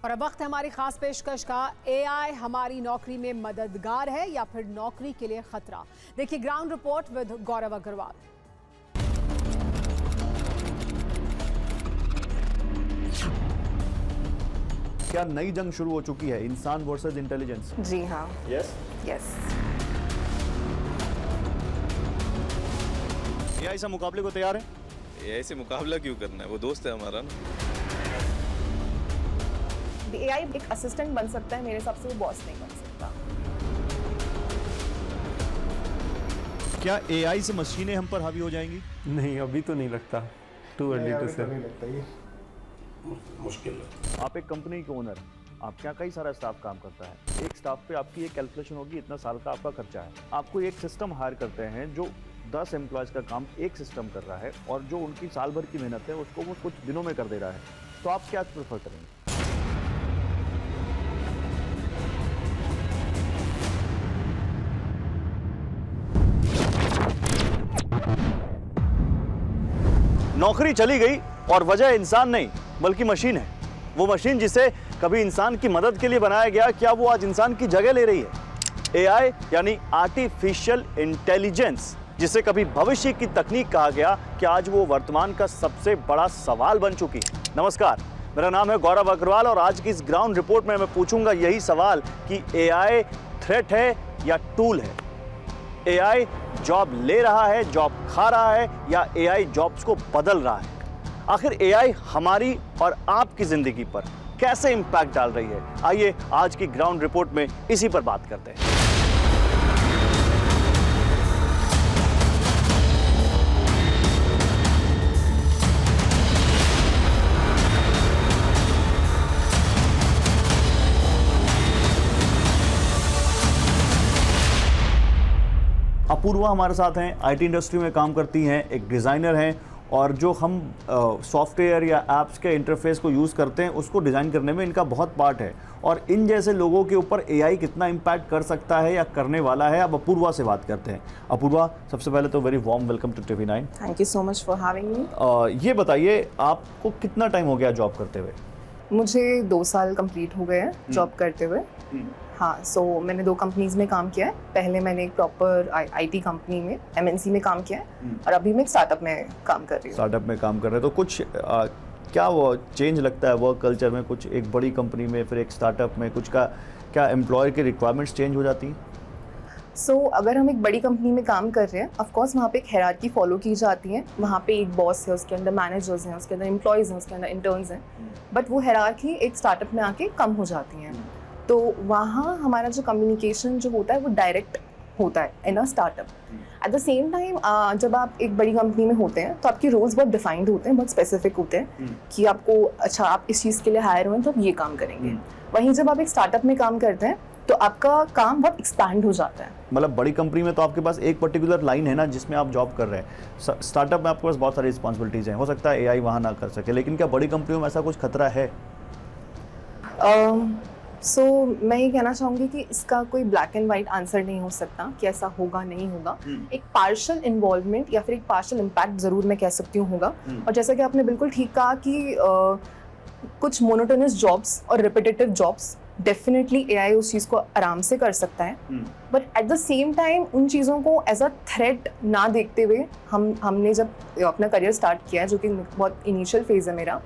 और अब वक्त है हमारी खास पेशकश का। एआई हमारी नौकरी में मददगार है या फिर नौकरी के लिए खतरा? देखिए ग्राउंड रिपोर्ट विद गौरव अग्रवाल। क्या नई जंग शुरू हो चुकी है, इंसान वर्सेस इंटेलिजेंस? जी हाँ। Yes yes. एआई से मुकाबले को तैयार है? एआई से मुकाबला क्यों करना है, वो दोस्त है हमारा ना। एआई एक असिस्टेंट बन सकता है, मेरे हिसाब से वो बॉस नहीं बन सकता। क्या एआई से मशीनें हम पर हावी हो जाएंगी? नहीं, अभी तो नहीं लगता। टू अर्ली टू से। मुश्किल है। आप एक कंपनी के ओनर हैं, आपके यहाँ कई सारा स्टाफ काम करता है। एक स्टाफ पे आपकी एक कैलकुलेशन होगी, इतना साल का आपका खर्चा है। आपको एक सिस्टम हायर करते हैं जो 10 एम्प्लॉयज का काम एक सिस्टम कर रहा है और जो उनकी साल भर की मेहनत है उसको वो कुछ दिनों में कर दे रहा है, तो आप क्या प्रेफर करेंगे? नौकरी चली गई और वजह इंसान नहीं बल्कि मशीन है। वो मशीन जिसे कभी इंसान की मदद के लिए बनाया गया, क्या वो आज इंसान की जगह ले रही है? एआई यानी आर्टिफिशियल इंटेलिजेंस, जिसे कभी भविष्य की तकनीक कहा गया, कि आज वो वर्तमान का सबसे बड़ा सवाल बन चुकी है। नमस्कार, मेरा नाम है गौरव अग्रवाल और आज की इस ग्राउंड रिपोर्ट में मैं पूछूंगा यही सवाल कि एआई थ्रेट है या टूल है? एआई जॉब ले रहा है, जॉब खा रहा है, या एआई जॉब्स को बदल रहा है? आखिर एआई हमारी और आपकी जिंदगी पर कैसे इंपैक्ट डाल रही है? आइए आज की ग्राउंड रिपोर्ट में इसी पर बात करते हैं। अपूर्वा हमारे साथ हैं, आईटी इंडस्ट्री में काम करती हैं, एक डिज़ाइनर हैं और जो हम सॉफ्टवेयर या एप्स के इंटरफेस को यूज़ करते हैं उसको डिज़ाइन करने में इनका बहुत पार्ट है। और इन जैसे लोगों के ऊपर एआई कितना इम्पैक्ट कर सकता है या करने वाला है, अब अपूर्वा से बात करते हैं। अपूर्वा, सबसे पहले तो very warm welcome to TV9। Thank you so much for having me. ये बताइए, आपको कितना टाइम हो गया जॉब करते हुए? मुझे 2 साल कंप्लीट हो गए हैं जॉब करते हुए। हाँ, सो मैंने 2 कंपनीज में काम किया है। पहले मैंने एक प्रॉपर आईटी कंपनी में, एमएनसी में काम किया है और अभी मैं एक स्टार्टअप में काम कर रही हूँ। स्टार्टअप में काम कर रहे हैं, तो कुछ क्या वो चेंज लगता है वर्क कल्चर में? कुछ एक बड़ी कंपनी में फिर एक स्टार्टअप में कुछ का क्या एम्प्लॉयर की रिक्वायरमेंट्स चेंज हो जाती हैं? सो अगर हम एक बड़ी कंपनी में काम कर रहे हैं, ऑफ कोर्स वहाँ पे एक हायरार्की फॉलो की जाती है। वहाँ पे एक बॉस है, उसके अंदर मैनेजर्स हैं, उसके अंदर एम्प्लॉयज़ हैं, उसके अंदर इंटर्न्स हैं। बट वो हायरार्की एक स्टार्टअप में आके कम हो जाती हैं। तो वहाँ हमारा जो कम्युनिकेशन जो होता है वो डायरेक्ट होता है in a startup. At the same time जब आप एक बड़ी कंपनी में होते हैं तो आपके रोल्स बहुत डिफाइंड होते हैं, बहुत स्पेसिफिक होते हैं कि आपको, अच्छा आप इस चीज़ के लिए हायर हुए हैं तो आप ये काम करेंगे। वहीं जब आप एक स्टार्टअप में काम करते हैं तो आपका काम बहुत एक्सपैंड हो जाता है। मतलब बड़ी कंपनी में तो आपके पास एक पर्टिकुलर लाइन है ना जिसमें आप जॉब कर रहे हैं। स्टार्टअप में आपके पास बहुत सारी रिस्पॉन्सिबिलिटीज़ हैं, हो सकता है एआई वहाँ ना कर सके, लेकिन क्या बड़ी कंपनियों में ऐसा कुछ खतरा है? सो मैं ये कहना चाहूँगी कि इसका कोई ब्लैक एंड वाइट आंसर नहीं हो सकता कि ऐसा होगा नहीं होगा। एक पार्शियल इन्वॉल्वमेंट या फिर एक पार्शियल इम्पैक्ट ज़रूर मैं कह सकती हूँ होगा। और जैसा कि आपने बिल्कुल ठीक कहा कि कुछ मोनोटोनस जॉब्स और रिपीटेटिव जॉब्स डेफिनेटली एआई उस चीज़ को आराम से कर सकता है। But at the same time उन चीज़ों को एज अ थ्रेट ना देखते हुए हमने जब अपना करियर स्टार्ट किया, जो कि बहुत इनिशियल फेज है मेरा,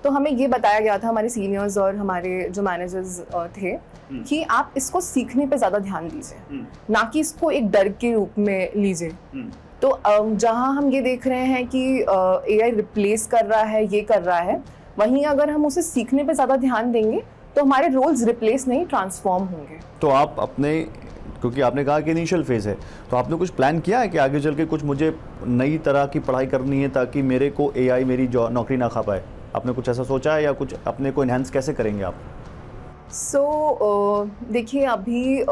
तो हमें ये बताया गया था हमारे सीनियर्स और हमारे जो मैनेजर्स थे कि आप इसको सीखने पे ज़्यादा ध्यान दीजिए, ना कि इसको एक डर के रूप में लीजिए। तो जहाँ हम ये देख रहे हैं कि एआई रिप्लेस कर रहा है, ये कर रहा है, वहीं अगर हम उसे सीखने पे ज़्यादा ध्यान देंगे तो हमारे रोल्स रिप्लेस नहीं, ट्रांसफॉर्म होंगे। तो आप अपने, क्योंकि आपने कहा कि इनिशियल फेज़ है, तो आपने कुछ प्लान किया है कि आगे चल के कुछ मुझे नई तरह की पढ़ाई करनी है ताकि मेरे को एआई मेरी नौकरी ना खा पाए? आपने कुछ ऐसा सोचा है या कुछ अपने को इन्हांस कैसे करेंगे आप? देखिए अभी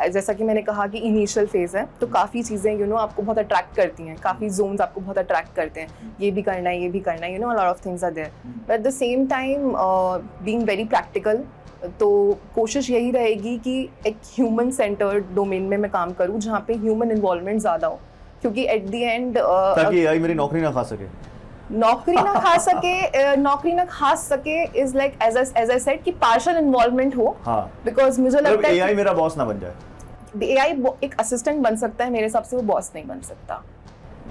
जैसा कि मैंने कहा कि इनिशियल फेज़ है, तो काफ़ी चीज़ें आपको बहुत अट्रैक्ट करती हैं, काफ़ी जोन्स आपको बहुत अट्रैक्ट करते हैं, ये भी करना है, ये भी करना है, lot of things are there. But at the same time being very practical, तो कोशिश यही रहेगी कि एक ह्यूमन सेंटर्ड डोमेन में मैं काम करूँ जहाँ पे ह्यूमन इन्वॉल्वमेंट ज़्यादा हो, क्योंकि एट द एंड ताकि एआई मेरी नौकरी ना खा सके। नौकरी ना खा सके is like as I said कि पार्शियल इन्वॉल्वमेंट हो, हाँ, बिकॉज मुझे लगता है एआई मेरा बॉस ना बन जाए। एआई एक असिस्टेंट बन सकता है, मेरे हिसाब से वो बॉस नहीं बन सकता।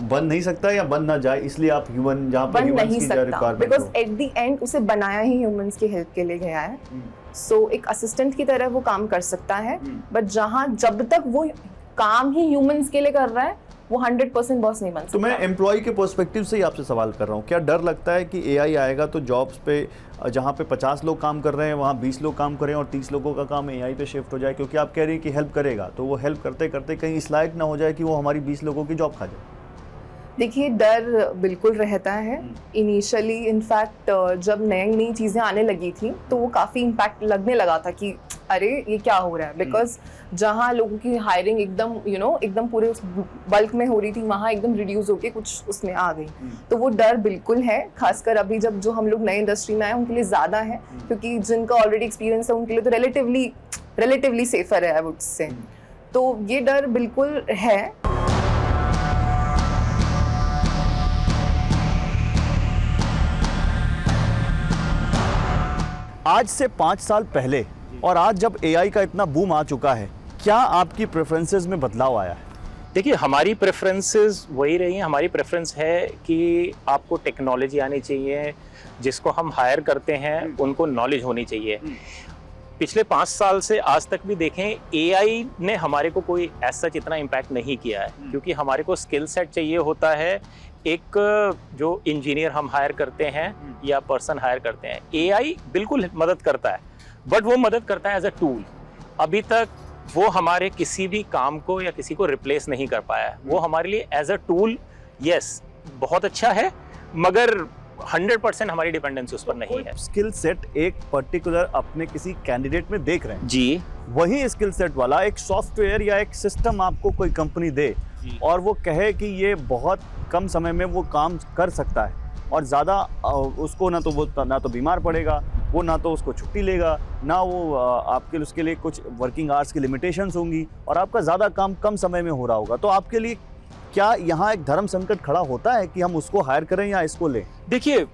बन नहीं सकता या बन ना जाए, इसलिए आप ह्यूमन जहाँ पर बन ह्यूमंस नहीं की सकता रिक्वायरमेंट बिकॉज हो। एट द एंड उसे बनाया ही ह्यूमंस की हेल्प के लिए गया है, सो एक असिस्टेंट की तरह वो काम कर सकता है, बट जहाँ जब तक वो काम ही ह्यूमंस के लिए कर रहा है वो 100% बॉस नहीं बन सकता। तो मैं एम्प्लॉय के पर्सपेक्टिव से ही आपसे सवाल कर रहा हूँ, क्या डर लगता है कि एआई आएगा तो जॉब्स पे जहाँ पे 50 लोग काम कर रहे हैं वहाँ 20 लोग काम करें और 30 लोगों का काम एआई पे शिफ्ट हो जाए? क्योंकि आप कह रही हैं कि हेल्प करेगा, तो वो हेल्प करते करते कहीं इस लायक ना हो जाए कि वो हमारी 20 लोगों की जॉब खा जाए। देखिए, डर बिल्कुल रहता है इनिशियली। इनफैक्ट जब नई चीज़ें आने लगी थी तो वो काफ़ी इम्पैक्ट लगने लगा था कि अरे ये क्या हो रहा है, बिकॉज जहाँ लोगों की हायरिंग एकदम एकदम पूरे बल्क में हो रही थी, वहाँ एकदम रिड्यूस होके कुछ उसमें आ गई। तो वो डर बिल्कुल है, खासकर अभी जब जो हम लोग नए इंडस्ट्री में आए उनके लिए ज़्यादा है, क्योंकि जिनका ऑलरेडी एक्सपीरियंस है उनके लिए तो रिलेटिवली सेफर है आई वुड से। तो ये डर बिल्कुल है। आज से 5 साल पहले और आज जब एआई का इतना बूम आ चुका है, क्या आपकी प्रेफरेंसेस में बदलाव आया है? देखिए, हमारी प्रेफरेंसेस वही रही हैं। हमारी प्रेफरेंस है कि आपको टेक्नोलॉजी आनी चाहिए, जिसको हम हायर करते हैं उनको नॉलेज होनी चाहिए। पिछले 5 साल से आज तक भी देखें, एआई ने हमारे को कोई ऐसा इतना इम्पैक्ट नहीं किया है, क्योंकि हमारे को स्किल सेट चाहिए होता है। एक जो इंजीनियर हम हायर करते हैं या पर्सन हायर करते हैं, एआई बिल्कुल मदद करता है, बट वो मदद करता है एज अ टूल। अभी तक वो हमारे किसी भी काम को या किसी को रिप्लेस नहीं कर पाया है। वो हमारे लिए एज अ टूल यस बहुत अच्छा है, मगर 100% हमारी डिपेंडेंस उस पर नहीं है। स्किल सेट एक पर्टिकुलर अपने किसी कैंडिडेट में देख रहे हैं जी, वही स्किल सेट वाला एक सॉफ्टवेयर या एक सिस्टम आपको कोई कंपनी दे और वो कहे कि ये बहुत कम समय में वो काम कर सकता है और ज़्यादा उसको ना तो बीमार पड़ेगा, वो ना तो उसको छुट्टी लेगा, ना वो आपके उसके लिए कुछ वर्किंग आवर्स की लिमिटेशंस होंगी और आपका ज़्यादा काम कम समय में हो रहा होगा, तो आपके लिए क्या यहाँ एक धर्म संकट खड़ा होता है कि हम उसको हायर करें या इसको लें? देखिए,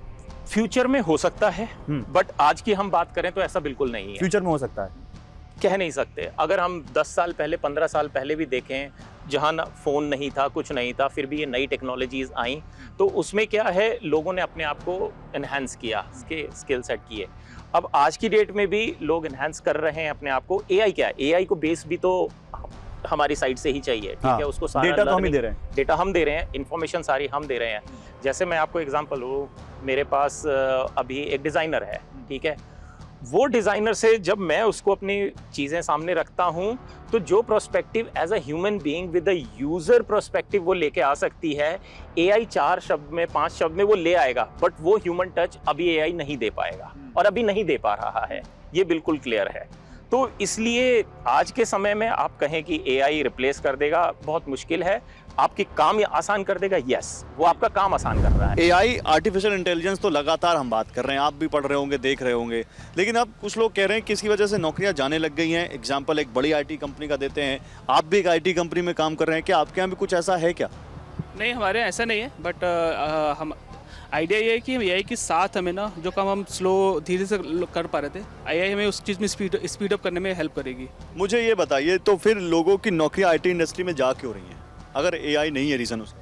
फ्यूचर में हो सकता है, बट आज की हम बात करें तो ऐसा बिल्कुल नहीं है। फ्यूचर में हो सकता है, कह नहीं सकते। अगर हम 10 साल पहले 15 साल पहले भी देखें, जहाँ ना फ़ोन नहीं था, कुछ नहीं था, फिर भी ये नई टेक्नोलॉजीज़ आई, तो उसमें क्या है, लोगों ने अपने आप को एनहांस किया, उसके स्किल सेट किए। अब आज की डेट में भी लोग एनहांस कर रहे हैं अपने आप को। एआई क्या है, एआई को बेस भी तो हमारी साइड से ही चाहिए, ठीक है? उसको सारा डेटा तो हम ही दे रहे हैं, डेटा हम दे रहे हैं, इन्फॉर्मेशन सारी हम दे रहे हैं। जैसे मैं आपको एग्जांपल दूँ, मेरे पास अभी एक डिज़ाइनर है, ठीक है? वो डिज़ाइनर से जब मैं उसको अपनी चीज़ें सामने रखता हूँ, तो जो prospective as a human being with a user prospective वो लेके आ सकती है, एआई 4 शब्द में 5 शब्द में वो ले आएगा, बट वो ह्यूमन टच अभी एआई नहीं दे पाएगा और अभी नहीं दे पा रहा है, ये बिल्कुल क्लियर है। तो इसलिए आज के समय में आप कहें कि एआई रिप्लेस कर देगा, बहुत मुश्किल है। आपकी काम आसान कर देगा, यस, वो आपका काम आसान कर रहा है। एआई आर्टिफिशियल इंटेलिजेंस तो लगातार हम बात कर रहे हैं, आप भी पढ़ रहे होंगे, देख रहे होंगे, लेकिन अब कुछ लोग कह रहे हैं कि इसकी वजह से नौकरियां जाने लग गई हैं। एग्जांपल एक बड़ी आईटी कंपनी का देते हैं, आप भी एक आईटी कंपनी में काम कर रहे हैं, क्या आपके यहाँ भी कुछ ऐसा है क्या? नहीं, हमारे यहाँ ऐसा नहीं है, बट हम आइडिया ये है कि एआई के साथ हमें ना जो काम हम स्लो धीरे से कर पा रहे थे, एआई हमें उस चीज़ में स्पीड अप करने में हेल्प करेगी। मुझे ये बताइए, तो फिर लोगों की नौकरियां आईटी इंडस्ट्री में जा क्यों रही हैं अगर एआई नहीं है रीज़न उसका?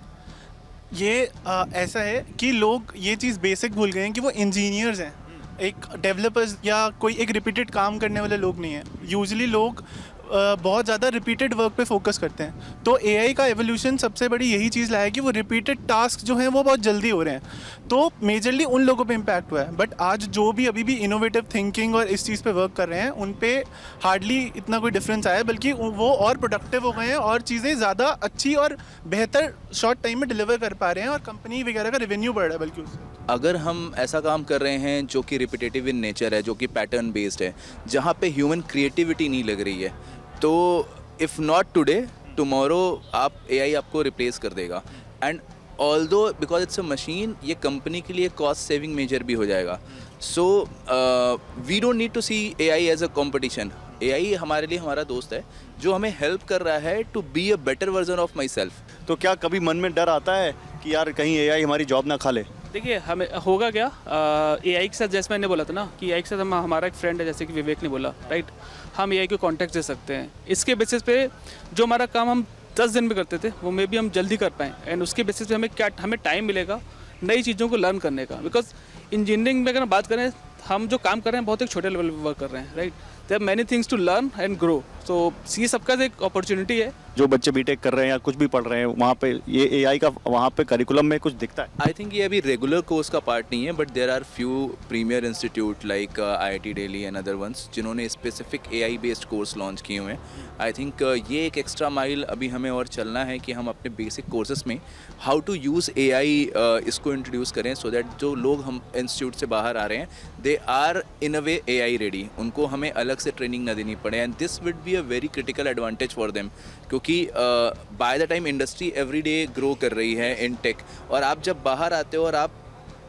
ये ऐसा है कि लोग ये चीज़ बेसिक भूल गए हैं कि वो इंजीनियर्स हैं, एक डेवलपर्स या कोई एक रिपीटेड काम करने वाले लोग नहीं हैं। यूजुअली लोग बहुत ज़्यादा रिपीटेड वर्क पे फोकस करते हैं, तो एआई का एवोल्यूशन सबसे बड़ी यही चीज़ लाया कि वो रिपीटेड टास्क जो हैं वो बहुत जल्दी हो रहे हैं, तो मेजरली उन लोगों पे इम्पैक्ट हुआ है। बट आज जो भी अभी भी इनोवेटिव थिंकिंग और इस चीज़ पे वर्क कर रहे हैं, उन पे हार्डली इतना कोई डिफरेंस आया, बल्कि वो और प्रोडक्टिव हो गए हैं और चीज़ें ज़्यादा अच्छी और बेहतर शॉर्ट टाइम में डिलीवर कर पा रहे हैं और कंपनी वगैरह का रेवेन्यू बढ़ रहा है। बल्कि उससे अगर हम ऐसा काम कर रहे हैं जो कि रिपीटेटिव इन नेचर है, जो कि पैटर्न बेस्ड है, जहाँ पे ह्यूमन क्रिएटिविटी नहीं लग रही है, तो इफ़ नॉट टुडे टुमारो आप एआई आपको रिप्लेस कर देगा। And although because it's a machine, ये कंपनी के लिए कॉस्ट सेविंग मेजर भी हो जाएगा। So we don't need to see AI as a competition. AI हमारे लिए हमारा दोस्त है जो हमें हेल्प कर रहा है to be a better version of myself. तो क्या कभी मन में डर आता है कि यार कहीं एआई हमारी जॉब ना खा ले? देखिए हमें होगा क्या, एआई के साथ जैसे मैंने बोला था ना कि एआई के साथ हमारा एक फ्रेंड है, जैसे कि विवेक ने बोला, राइट, हम एआई को कॉन्टेक्ट दे सकते हैं। इसके बेसिस पे जो हमारा काम हम 10 दिन में करते थे वो मे भी हम जल्दी कर पाएँ, एंड उसके बेसिस पे हमें टाइम मिलेगा नई चीज़ों को लर्न करने का। बिकॉज इंजीनियरिंग में अगर बात करें, हम जो काम कर रहे हैं बहुत एक छोटे लेवल पे वर्क कर रहे हैं, right. There are many things to learn and grow, so ये सबका एक अपॉर्चुनिटी है। जो बच्चे बीटेक कर रहे हैं या कुछ भी पढ़ रहे हैं, वहाँ पे ये एआई का वहाँ पे करिकुलम में कुछ दिखता है? आई थिंक ये अभी रेगुलर कोर्स का पार्ट नहीं है, but there are few premier institute like IIT Delhi and other ones जिन्होंने specific AI based course launch किए हुए हैं। आई थिंक ये एक एक्स्ट्रा माइल अभी हमें और चलना है कि हम अपने बेसिक कोर्सेज में हाउ टू यूज़ एआई इसको इंट्रोड्यूस करें, सो दैट जो लोग हम इंस्टीट्यूट से बाहर आ रहे हैं they are in a way AI ready, उनको हमें अलग से ट्रेनिंग ना देनी पड़े, and this will be a very critical advantage for them, क्योंकि by the time industry every day grow कर रही है इन टेक, और आप जब बाहर आते हो और आप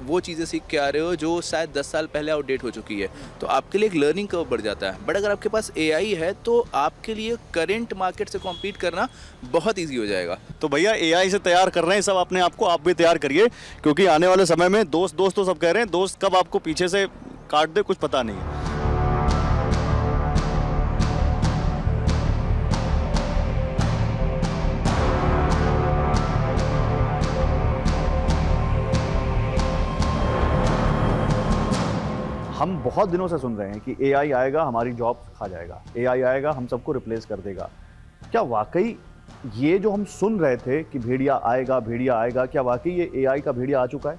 वो चीज़ें सीख के आ रहे हो जो शायद 10 साल पहले आउटडेट हो चुकी है, तो आपके लिए एक लर्निंग कर्व बढ़ जाता है। बट अगर आपके पास एआई है तो आपके लिए करंट मार्केट से कॉम्पीट करना बहुत ईजी हो जाएगा। तो भैया एआई से तैयार कर रहे हैं सब अपने आप को, आप भी तैयार करिए, क्योंकि आने वाले समय में दोस्त तो सब कह रहे हैं, दोस्त कब आपको पीछे से काट दे कुछ पता नहीं है। हम बहुत दिनों से सुन रहे हैं कि एआई आएगा हमारी जॉब खा जाएगा, एआई आएगा हम सबको रिप्लेस कर देगा। क्या वाकई ये जो हम सुन रहे थे कि भेड़िया आएगा, क्या वाकई ये एआई का भेड़िया आ चुका है?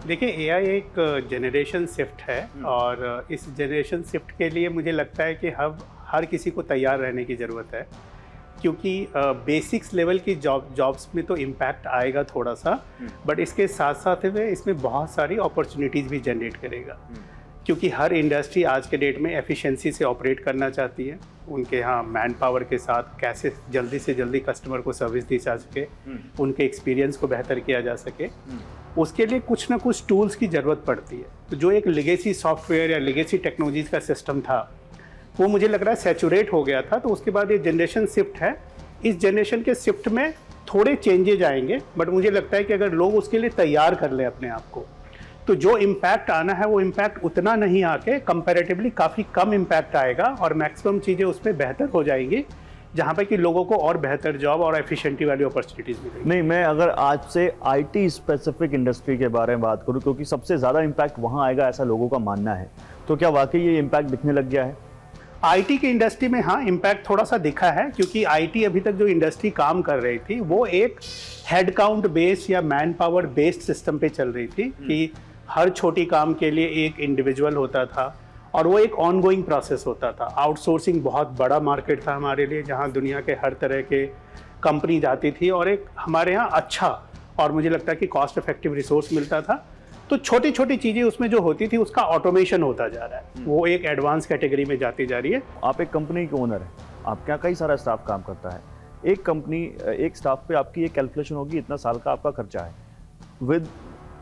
देखिए, एआई एक जनरेशन शिफ्ट है, और इस जनरेशन शिफ्ट के लिए मुझे लगता है कि हर किसी को तैयार रहने की ज़रूरत है, क्योंकि बेसिक्स लेवल की जॉब्स में तो इम्पैक्ट आएगा थोड़ा सा, बट इसके साथ साथ में इसमें बहुत सारी अपॉर्चुनिटीज़ भी जनरेट करेगा, क्योंकि हर इंडस्ट्री आज के डेट में एफिशिएंसी से ऑपरेट करना चाहती है। उनके यहाँ मैन पावर के साथ कैसे जल्दी से जल्दी कस्टमर को सर्विस दी जा सके, उनके एक्सपीरियंस को बेहतर किया जा सके, उसके लिए कुछ ना कुछ टूल्स की ज़रूरत पड़ती है। तो जो एक लेगेसी सॉफ्टवेयर या लेगेसी टेक्नोलॉजीज़ का सिस्टम था, वो मुझे लग रहा है सैचुरेट हो गया था। तो उसके बाद ये जनरेशन शिफ्ट है, इस जनरेशन के शिफ्ट में थोड़े चेंजेज आएंगे, बट मुझे लगता है कि अगर लोग उसके लिए तैयार कर लें अपने आप को, तो जो इम्पैक्ट आना है वो इम्पैक्ट उतना नहीं आके कंपैरेटिवली काफ़ी कम इम्पैक्ट आएगा, और मैक्सिमम चीज़ें उसमें बेहतर हो जाएंगी, जहाँ पे कि लोगों को और बेहतर जॉब और एफिशिएंटी वाली अपॉर्चुनिटीज़ मिलेगी। नहीं, मैं अगर आज से आईटी स्पेसिफिक इंडस्ट्री के बारे में बात करूँ, क्योंकि सबसे ज़्यादा इम्पैक्ट वहाँ आएगा ऐसा लोगों का मानना है, तो क्या वाकई ये इम्पैक्ट दिखने लग गया है? आईटी की इंडस्ट्री में हाँ इम्पैक्ट थोड़ा सा दिखा है, क्योंकि आईटी अभी तक जो इंडस्ट्री काम कर रही थी वो एक हेड काउंट बेस्ड या मैन पावर बेस्ड सिस्टम पे चल रही थी, कि हर छोटी काम के लिए एक इंडिविजुअल होता था और वो एक ऑनगोइंग प्रोसेस होता था। आउटसोर्सिंग बहुत बड़ा मार्केट था हमारे लिए, जहाँ दुनिया के हर तरह के कंपनी जाती थी, और एक हमारे यहाँ अच्छा और मुझे लगता है कि कॉस्ट इफेक्टिव रिसोर्स मिलता था। तो छोटी छोटी चीज़ें उसमें जो होती थी उसका ऑटोमेशन होता जा रहा है, वो एक एडवांस कैटेगरी में जाती जा रही है। आप एक कंपनी के ओनर हैं, आपके यहाँ कई सारा स्टाफ काम करता है, एक स्टाफ पे आपकी एक कैलकुलेशन होगी, इतना साल का आपका खर्चा है। विद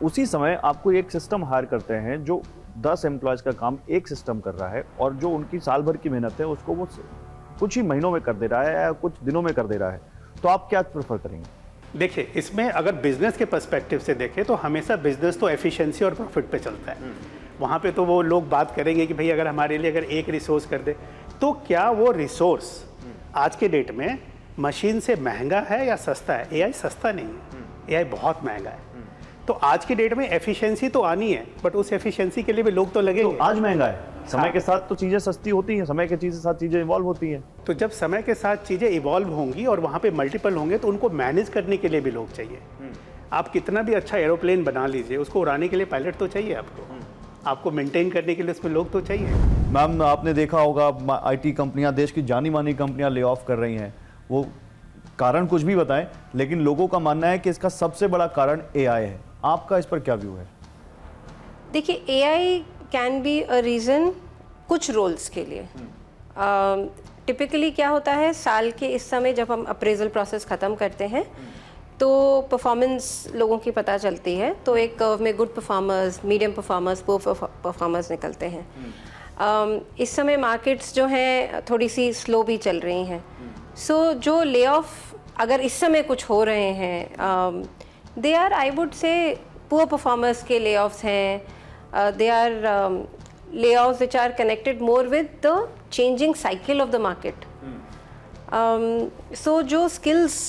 उसी समय आपको एक सिस्टम हायर करते हैं जो 10 एम्प्लॉयज़ का काम एक सिस्टम कर रहा है, और जो उनकी साल भर की मेहनत है उसको वो कुछ ही महीनों में कर दे रहा है या कुछ दिनों में कर दे रहा है। तो आप क्या प्रेफर करेंगे? देखिए, इसमें अगर बिजनेस के पर्सपेक्टिव से देखें तो हमेशा बिजनेस तो एफिशिएंसी और प्रॉफिट पे चलता है। वहाँ पे तो वो लोग बात करेंगे कि भाई अगर हमारे लिए अगर एक रिसोर्स कर दे, तो क्या वो रिसोर्स आज के डेट में मशीन से महंगा है या सस्ता है? एआई सस्ता नहीं है, एआई बहुत महंगा है। तो आज की डेट में एफिशिएंसी तो आनी है, बट उस एफिशिएंसी के लिए भी लोग तो लगेंगे। तो आज महंगा है, समय के साथ तो चीज़ें सस्ती होती हैं, समय के साथ चीज़ें इवॉल्व होती हैं। तो जब समय के साथ चीज़ें इवॉल्व होंगी और वहाँ पे मल्टीपल होंगे, तो उनको मैनेज करने के लिए भी लोग चाहिए। आप कितना भी अच्छा एरोप्लेन बना लीजिए, उसको उड़ाने के लिए पायलट तो चाहिए आपको मेंटेन करने के लिए उसमें लोग तो चाहिए। मैम, आपने देखा होगा आईटी कंपनियां, देश की जानी मानी कंपनियां ले ऑफ कर रही हैं, वो कारण कुछ भी बताएं, लेकिन लोगों का मानना है कि इसका सबसे बड़ा कारण एआई है। आपका इस पर क्या व्यू है? देखिए, AI can be a reason कुछ रोल्स के लिए। टिपिकली क्या होता है, साल के इस समय जब हम अप्रेजल प्रोसेस ख़त्म करते हैं तो परफॉर्मेंस लोगों की पता चलती है, तो एक कर्व में good performers, medium performers, poor performers निकलते हैं। इस समय मार्केट्स जो हैं थोड़ी सी स्लो भी चल रही हैं, सो जो ले ऑफ अगर इस समय कुछ हो रहे हैं, they are I would say poor performers के ले ऑफ्स हैं, they are layoffs which are connected more with the changing cycle of the market. So जो स्किल्स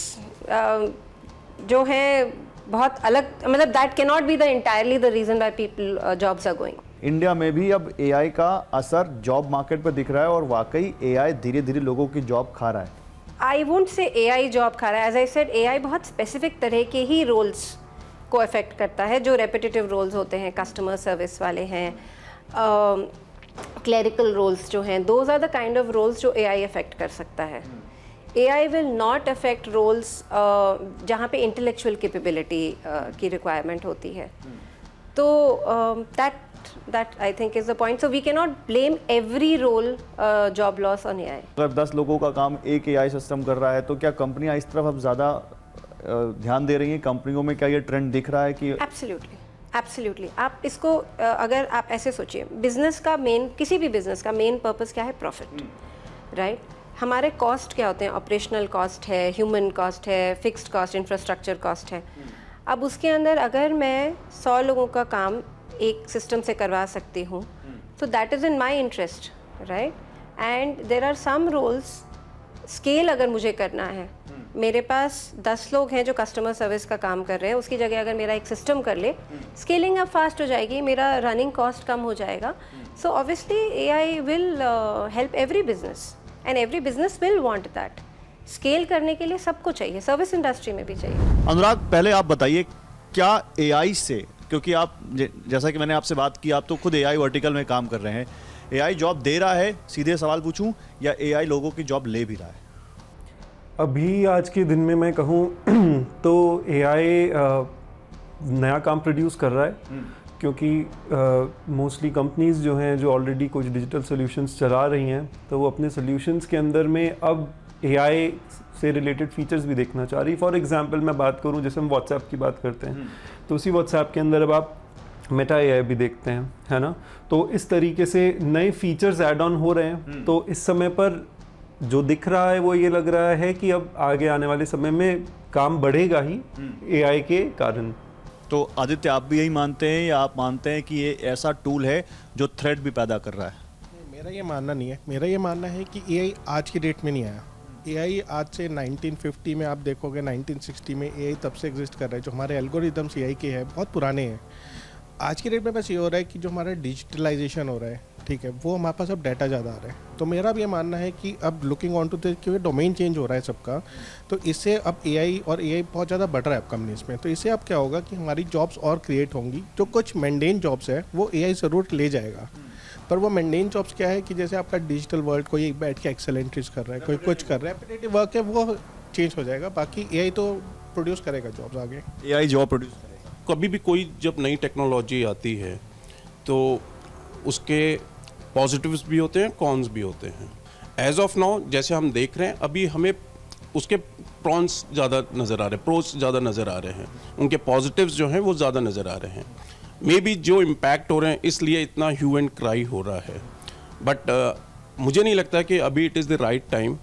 जो हैं बहुत अलग, मतलब that can not be the entirely the reason why people jobs are going. India में भी अब AI का असर जॉब मार्केट पर दिख रहा है और वाकई एआई धीरे धीरे लोगों की जॉब खा रहा है. I won't say AI job खा रहा है. एज आई सेड, एआई बहुत स्पेसिफिक तरह के ही रोल्स को अफेक्ट करता है, जो रेपिटेटिव रोल्स होते हैं, कस्टमर सर्विस वाले हैं, क्लरिकल रोल्स जो हैं, those are the kind of roles जो एआई अफेक्ट कर सकता है. AI will not affect roles जहाँ पे इंटेलेक्चुअल कैपेबिलिटी की रिक्वायरमेंट होती है. तो that I think is the point. So we cannot blame every role job loss on AI. अगर 10 लोगों का काम एक एआई सिस्टम कर रहा है तो क्या कंपनियां इस तरफ अब ज़्यादा ध्यान दे रही हैं? कंपनियों में क्या ये ट्रेंड दिख रहा है कि Absolutely. आप इसको अगर आप ऐसे सोचिए, बिजनेस का मेन, किसी भी बिजनेस का मेन पर्पस क्या है? Profit, right? हमारे कॉस्ट क्या होते हैं? ऑपरेशनल कॉस्ट है, ह्यूमन कॉस्ट है, फिक्स्ड कॉस्ट, इंफ्रास्ट्रक्चर कॉस्ट है. अब उसके अंदर अगर मैं 100 लोगों का काम एक सिस्टम से करवा सकती हूँ, तो that is in my interest, right? And there are some roles, scale अगर मुझे करना है, मेरे पास 10 लोग हैं जो कस्टमर सर्विस का काम कर रहे हैं, उसकी जगह अगर मेरा एक सिस्टम कर ले, स्केलिंग अब फास्ट हो जाएगी, मेरा रनिंग कॉस्ट कम हो जाएगा. So obviously AI will help every business and every business will want that. Scale करने के लिए सबको चाहिए, सर्विस इंडस्ट्री में भी चाहिए. अनुराग, पहले आप बताइए, क्या एआई से, क्योंकि आप जैसा कि मैंने आपसे बात की, आप तो खुद एआई वर्टिकल में काम कर रहे हैं, एआई जॉब दे रहा है, सीधे सवाल पूछूं, या एआई लोगों की जॉब ले भी रहा है? अभी आज के दिन में मैं कहूँ तो एआई नया काम प्रोड्यूस कर रहा है, क्योंकि मोस्टली कंपनीज जो हैं, जो ऑलरेडी कुछ डिजिटल सॉल्यूशंस चला रही हैं, तो वो अपने सॉल्यूशंस के अंदर में अब एआई से रिलेटेड फीचर्स भी देखना चाह रही. फॉर एग्जांपल मैं बात करूं, जैसे हम व्हाट्सएप की बात करते हैं, तो उसी व्हाट्सएप के अंदर अब आप मेटा एआई भी देखते हैं, है ना? तो इस तरीके से नए फीचर्स ऐड ऑन हो रहे हैं. तो इस समय पर जो दिख रहा है वो ये लग रहा है कि अब आगे आने वाले समय में काम बढ़ेगा ही एआई के कारण. तो आदित्य, आप भी यही मानते हैं, या आप मानते हैं कि ये ऐसा टूल है जो थ्रेट भी पैदा कर रहा है? मेरा ये मानना नहीं है. मेरा ये मानना है कि एआई आज की डेट में नहीं आया. एआई आज से 1950 में, आप देखोगे 1960 में एआई तब से एग्जिस्ट कर रहा है. जो हमारे एल्गोरिदम्स एआई के हैं बहुत पुराने हैं. आज की डेट में बस ये हो रहा है कि जो हमारा डिजिटलाइजेशन हो रहा है, ठीक है, वो हमारे पास अब डाटा ज़्यादा आ रहा है. तो मेरा भी ये मानना है कि अब लुकिंग ऑन टू द, क्योंकि डोमेन चेंज हो रहा है सबका, तो इससे अब एआई बहुत ज़्यादा बढ़ रहा है अब कंपनीज में. तो इससे अब क्या होगा कि हमारी जॉब्स और क्रिएट होंगी. जो कुछ मेंटेन जॉब्स है वो एआई ज़रूर ले जाएगा, पर वो मेंटेन जॉब्स क्या है कि जैसे आपका डिजिटल वर्ल्ड, कोई बैठ के एक्सेल एंट्रीज कर रहा है, कोई कुछ कर रहा है, रेपिटेटिव वर्क है, वो चेंज हो जाएगा. बाकी एआई तो प्रोड्यूस करेगा जॉब्स आगे. एआई जॉब प्रोड्यूस करेगा. कभी भी कोई जब नई टेक्नोलॉजी आती है तो उसके पॉजिटिव्स भी होते हैं, कॉन्स भी होते हैं. एज ऑफ नाउ जैसे हम देख रहे हैं, अभी हमें उसके प्रॉन्स ज़्यादा नज़र आ रहे हैं, प्रोस ज़्यादा नज़र आ रहे हैं, उनके पॉजिटिव्स जो हैं वो ज़्यादा नज़र आ रहे हैं. मे बी जो इम्पैक्ट हो रहे हैं इसलिए इतना ह्यू एंड क्राई हो रहा है. बट मुझे नहीं लगता कि अभी it is the right time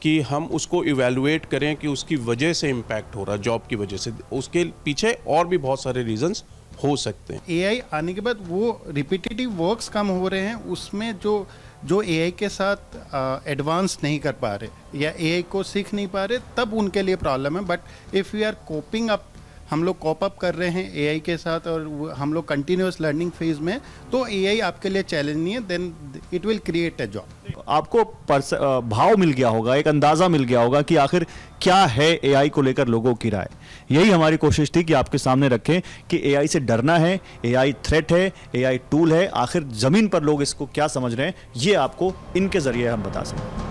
कि हम उसको इवेलुएट करें कि उसकी वजह से इम्पैक्ट हो रहा है, जॉब की वजह से. उसके पीछे और भी बहुत सारे रीजंस हो सकते हैं. एआई आने के बाद वो रिपीटेटिव वर्क्स कम हो रहे हैं, उसमें जो एआई के साथ एडवांस नहीं कर पा रहे या एआई को सीख नहीं पा रहे, तब उनके लिए प्रॉब्लम है. But if we are coping up, हम लोग कॉप अप कर रहे हैं एआई के साथ और हम लोग कंटिन्यूस लर्निंग फेज में, तो एआई आपके लिए चैलेंज नहीं है. Then it will create a job. आपको भाव मिल गया होगा, एक अंदाजा मिल गया होगा कि आखिर क्या है एआई को लेकर लोगों की राय. यही हमारी कोशिश थी कि आपके सामने रखें कि एआई से डरना है, एआई थ्रेट है, एआई टूल है, आखिर जमीन पर लोग इसको क्या समझ रहे हैं, ये आपको इनके जरिए हम बता सकें.